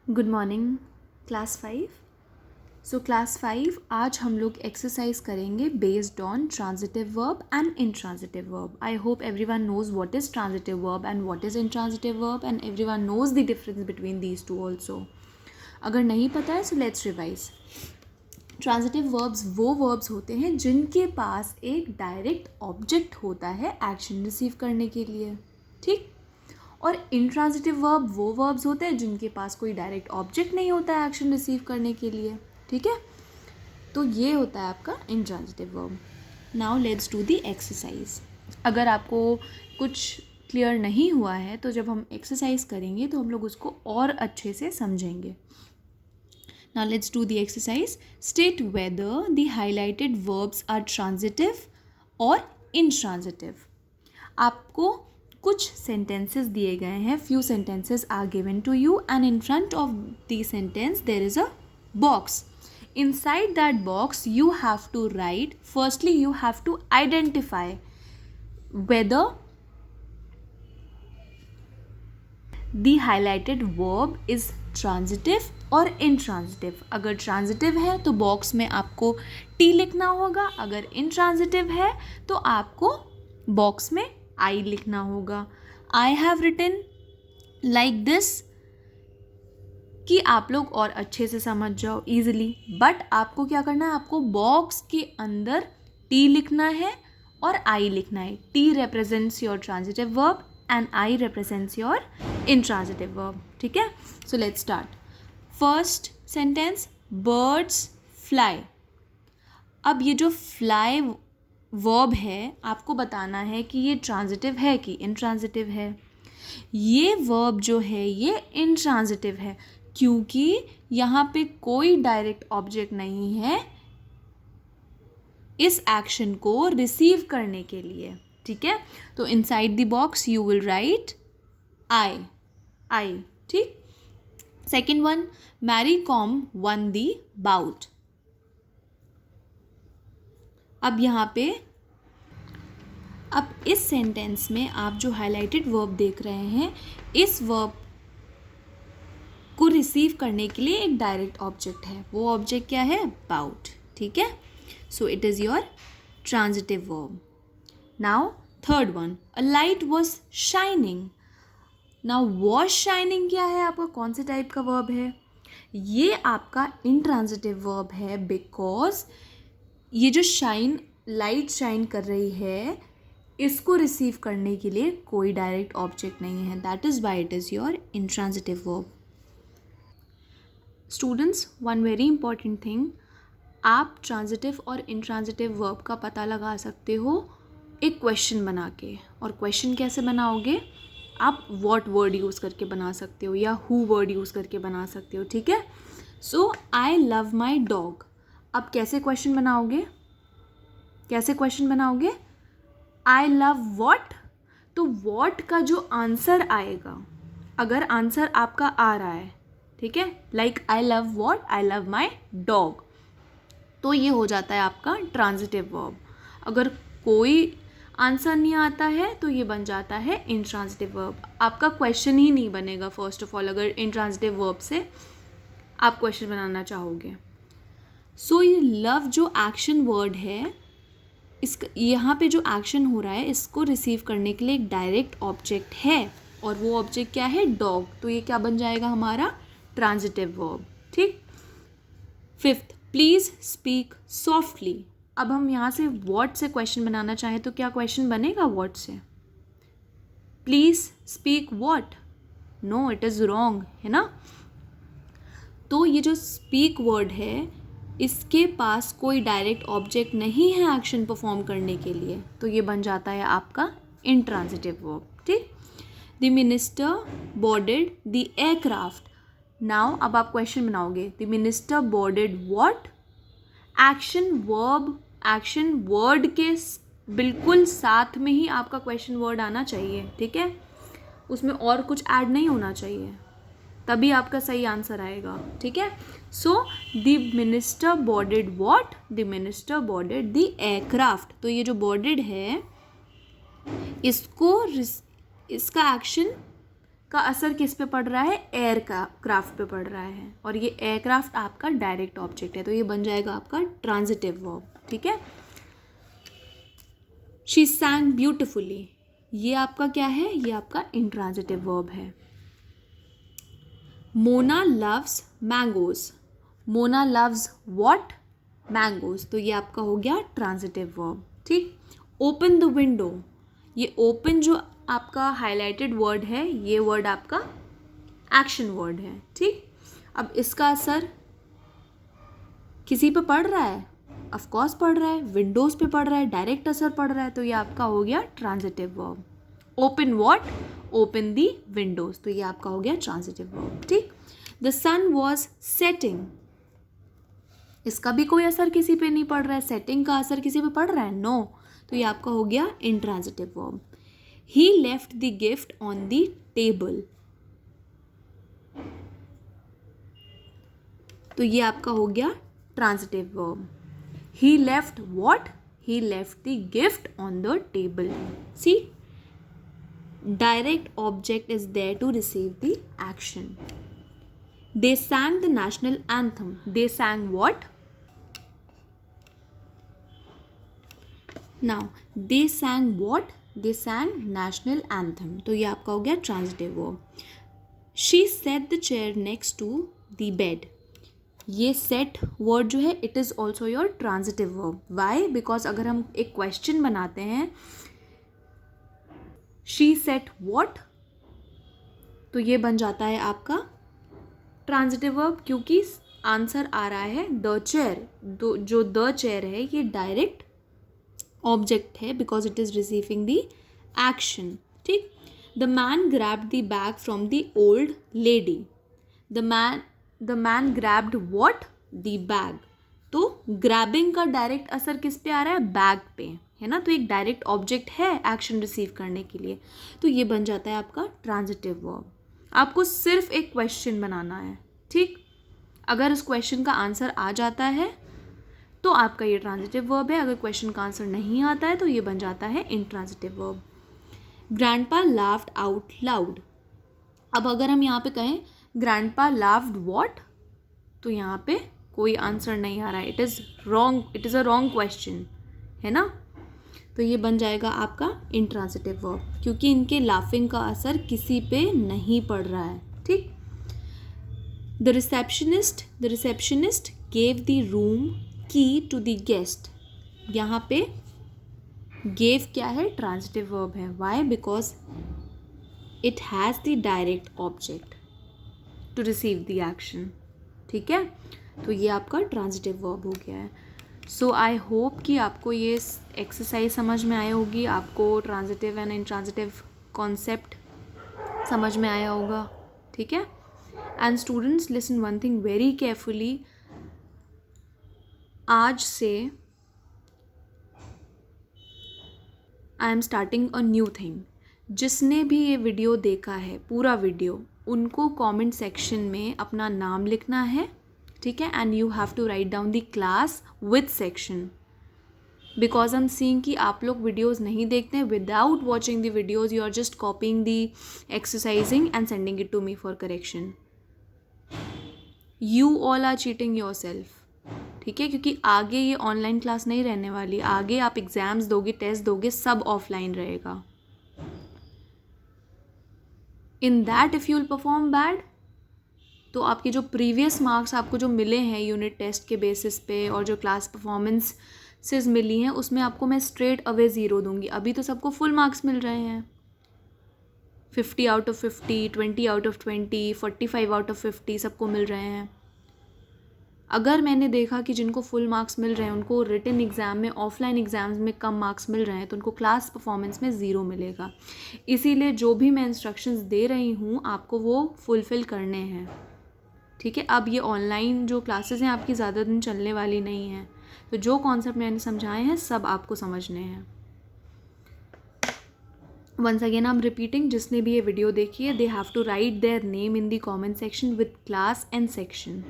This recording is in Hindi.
Good morning class 5। So class 5 आज हम लोग एक्सरसाइज करेंगे based on transitive verb and intransitive verb. I hope everyone knows what is transitive verb and what is intransitive verb and everyone knows the difference between these two also. अगर नहीं पता है so let's revise. Transitive verbs वो वर्ब्स होते हैं जिनके पास एक डायरेक्ट ऑब्जेक्ट होता है एक्शन रिसीव करने के लिए, ठीक। और इंट्रांजिटिव वर्ब वो वर्ब्स होते हैं जिनके पास कोई डायरेक्ट ऑब्जेक्ट नहीं होता है एक्शन रिसीव करने के लिए, ठीक है। तो ये होता है आपका intransitive verb. Now let's do the exercise. अगर आपको कुछ क्लियर नहीं हुआ है तो जब हम एक्सरसाइज करेंगे तो हम लोग उसको और अच्छे से समझेंगे। Now let's do the exercise. State whether the highlighted verbs are transitive और इंट्रांजिटिव। आपको कुछ सेंटेंसेस दिए गए हैं, few sentences are given to you and in front of the sentence there is a box. Inside that box you have to write, firstly you have to identify whether the highlighted verb is transitive or intransitive. अगर transitive है तो box में आपको T लिखना होगा, अगर intransitive है तो आपको box में I लिखना होगा. I have written like this कि आप लोग और अच्छे से समझ जाओ ईजिली, बट आपको क्या करना है, आपको बॉक्स के अंदर टी लिखना है और आई लिखना है. T represents your transitive verb and I represents your intransitive verb, ठीक है. So let's start. First sentence, birds fly. अब ये जो फ्लाई वर्ब है आपको बताना है कि ये ट्रांजिटिव है कि इंट्रांजिटिव है. ये वर्ब जो है ये इंट्रांजिटिव है क्योंकि यहाँ पे कोई डायरेक्ट ऑब्जेक्ट नहीं है इस एक्शन को रिसीव करने के लिए, ठीक है. तो inside the box you will write I, ठीक. Second one, Mary Kom won the bout. अब यहाँ पे अब इस सेंटेंस में आप जो हाईलाइटेड वर्ब देख रहे हैं, इस वर्ब को रिसीव करने के लिए एक डायरेक्ट ऑब्जेक्ट है. वो ऑब्जेक्ट क्या है, बाउट, ठीक है. So it is your transitive verb. Now third one, a light was shining. Now was shining क्या है, आपका कौन से टाइप का वर्ब है, ये आपका इंट्रांजिटिव वर्ब है बिकॉज ये जो शाइन, लाइट शाइन कर रही है, इसको रिसीव करने के लिए कोई डायरेक्ट ऑब्जेक्ट नहीं है. That is why it is your intransitive verb. Students, one very important thing, आप ट्रांजिटिव और इंट्रांजिटिव वर्ब का पता लगा सकते हो एक क्वेश्चन बना के. और क्वेश्चन कैसे बनाओगे, आप व्हाट वर्ड यूज़ करके बना सकते हो या हु वर्ड यूज़ करके बना सकते हो, ठीक है. सो आई लव माई डॉग. अब कैसे क्वेश्चन बनाओगे, कैसे क्वेश्चन बनाओगे, आई लव वॉट. तो वॉट का जो आंसर आएगा, अगर आंसर आपका आ रहा है, ठीक है, like I love what, I love my dog, तो ये हो जाता है आपका ट्रांजिटिव वर्ब. अगर कोई आंसर नहीं आता है तो ये बन जाता है इंट्रांजिटिव वर्ब. आपका क्वेश्चन ही नहीं बनेगा फर्स्ट ऑफ ऑल अगर इंट्रांजिटिव वर्ब से आप क्वेश्चन बनाना चाहोगे. सो ये लव जो एक्शन वर्ड है, इसका यहाँ पे जो एक्शन हो रहा है इसको रिसीव करने के लिए एक डायरेक्ट ऑब्जेक्ट है और वो ऑब्जेक्ट क्या है, डॉग. तो ये क्या बन जाएगा हमारा ट्रांजिटिव वर्ब, ठीक. Fifth, please speak softly. अब हम यहाँ से व्हाट से क्वेश्चन बनाना चाहें तो क्या क्वेश्चन बनेगा व्हाट से, please speak what, no it is wrong, है ना. तो ये जो स्पीक वर्ड है इसके पास कोई डायरेक्ट ऑब्जेक्ट नहीं है एक्शन परफॉर्म करने के लिए, तो ये बन जाता है आपका इंट्रांजिटिव वर्ब, ठीक. The minister boarded the aircraft. Now अब आप क्वेश्चन बनाओगे, the minister boarded what. Action verb, action word के बिल्कुल साथ में ही आपका क्वेश्चन वर्ड आना चाहिए, ठीक है. उसमें और कुछ ऐड नहीं होना चाहिए, तभी आपका सही आंसर आएगा, ठीक है. So the minister boarded what, the minister boarded the aircraft. तो ये जो बोर्डेड है इसको, इसका एक्शन का असर किस पे पड़ रहा है, एयर का क्राफ्ट पे पड़ रहा है, और ये एयरक्राफ्ट आपका डायरेक्ट ऑब्जेक्ट है, तो ये बन जाएगा आपका ट्रांजिटिव वर्ब. ठीक है. शी सैंग ब्यूटिफुली, ये आपका क्या है, ये आपका इंट्रांजिटिव वर्ब है. Mona loves mangoes, Mona loves what, mangoes, तो ये आपका हो गया ट्रांजिटिव वर्ब. ठीक. ओपन द विंडो, ये ओपन जो आपका हाईलाइटेड वर्ड है, ये वर्ड आपका एक्शन वर्ड है. ठीक. अब इसका असर किसी पे पड़ रहा है, ऑफ कोर्स पड़ रहा है, विंडोज पे पड़ रहा है, डायरेक्ट असर पड़ रहा है, तो ये आपका हो गया transitive verb. Open what, open the Windows, तो ये आपका हो गया ट्रांजिटिव वर्ब. ठीक. द सन वॉज सेटिंग, इसका भी कोई असर किसी पे नहीं पड़ रहा है, सेटिंग का असर किसी पे पड़ रहा है, नो, तो ये आपका हो गया intransitive verb. He left the gift on the table, तो ये आपका हो गया transitive verb. He left what, he left the gift on the table. See, direct object is there to receive the action. They sang the national anthem. They sang what? Now, they sang what? They sang national anthem. तो ये आपका हो गया transitive verb. She set the chair next to the bed. ये set word जो है, it is also your transitive verb. Why? Because अगर हम एक question बनाते हैं, she set what? तो ये बन जाता है आपका ट्रांजिटिव वर्ब, क्योंकि आंसर आ रहा है द चेयर. जो द चेयर है ये डायरेक्ट ऑब्जेक्ट है, because it is receiving the action. ठीक. The man grabbed the bag from the old lady. The man grabbed what, the bag, तो ग्रैबिंग का डायरेक्ट असर किस पे आ रहा है, बैग पे, है ना, तो एक डायरेक्ट ऑब्जेक्ट है एक्शन रिसीव करने के लिए, तो ये बन जाता है आपका ट्रांजिटिव वर्ब. आपको सिर्फ एक क्वेश्चन बनाना है. ठीक. अगर उस क्वेश्चन का आंसर आ जाता है तो आपका ये ट्रांजिटिव वर्ब है, अगर क्वेश्चन का आंसर नहीं आता है तो ये बन जाता है intransitive verb. Grandpa laughed out loud, अब अगर हम यहाँ पे कहें ग्रैंडपा लाफ्ड व्हाट, तो यहाँ पे कोई आंसर नहीं आ रहा है, it is wrong, it is a wrong question, है ना, तो ये बन जाएगा आपका इंट्रांजिटिव वर्ब, क्योंकि इनके लाफिंग का असर किसी पे नहीं पड़ रहा है. ठीक. The receptionist gave the room key to the guest, यहाँ पे गेव क्या है, ट्रांजिटिव वर्ब है. Why? Because it has the direct object to receive the action. ठीक है, तो ये आपका ट्रांजिटिव वर्ब हो गया है. सो आई होप कि आपको ये एक्सरसाइज समझ में आई होगी, आपको ट्रांजिटिव एंड इंट्रांजिटिव कॉन्सेप्ट समझ में आया होगा. ठीक है. And students, listen one thing very carefully. आज से I am starting a new thing. जिसने भी ये वीडियो देखा है, पूरा वीडियो, उनको कमेंट सेक्शन में अपना नाम लिखना है. ठीक है. And you have to write down the class with section, because I am seeing कि आप लोग वीडियोज़ नहीं देखते हैं. Without watching the videos you are just copying the exercising and sending it to me for correction. You all are cheating yourself. ठीक है, क्योंकि आगे ये ऑनलाइन क्लास नहीं रहने वाली, आगे आप एग्जाम्स दोगे, टेस्ट दोगे, सब ऑफलाइन रहेगा. In that if you will perform bad, तो आपके जो प्रीवियस मार्क्स आपको जो मिले हैं यूनिट टेस्ट के बेसिस पे और जो क्लास परफॉर्मेंसेस मिली हैं, उसमें आपको मैं स्ट्रेट अवे 0 दूंगी. अभी तो सबको फुल मार्क्स मिल रहे हैं, 50 out of 50, 20 out of 20, 45 out of 50 सबको मिल रहे हैं. अगर मैंने देखा कि जिनको फुल मार्क्स मिल रहे हैं उनको रिटन एग्ज़ाम में, ऑफलाइन एग्ज़ाम्स में कम मार्क्स मिल रहे हैं, तो उनको क्लास परफॉर्मेंस में 0 मिलेगा. इसीलिए जो भी मैं इंस्ट्रक्शंस दे रही हूँ आपको वो फुलफ़िल करने हैं. ठीक है. अब ये ऑनलाइन जो क्लासेस हैं आपकी ज़्यादा दिन चलने वाली नहीं हैं, तो जो कॉन्सेप्ट मैंने समझाए हैं सब आपको समझने हैं. Once again I am repeating, जिसने भी ये वीडियो देखी है, they have to write their name in the comment section with class and section.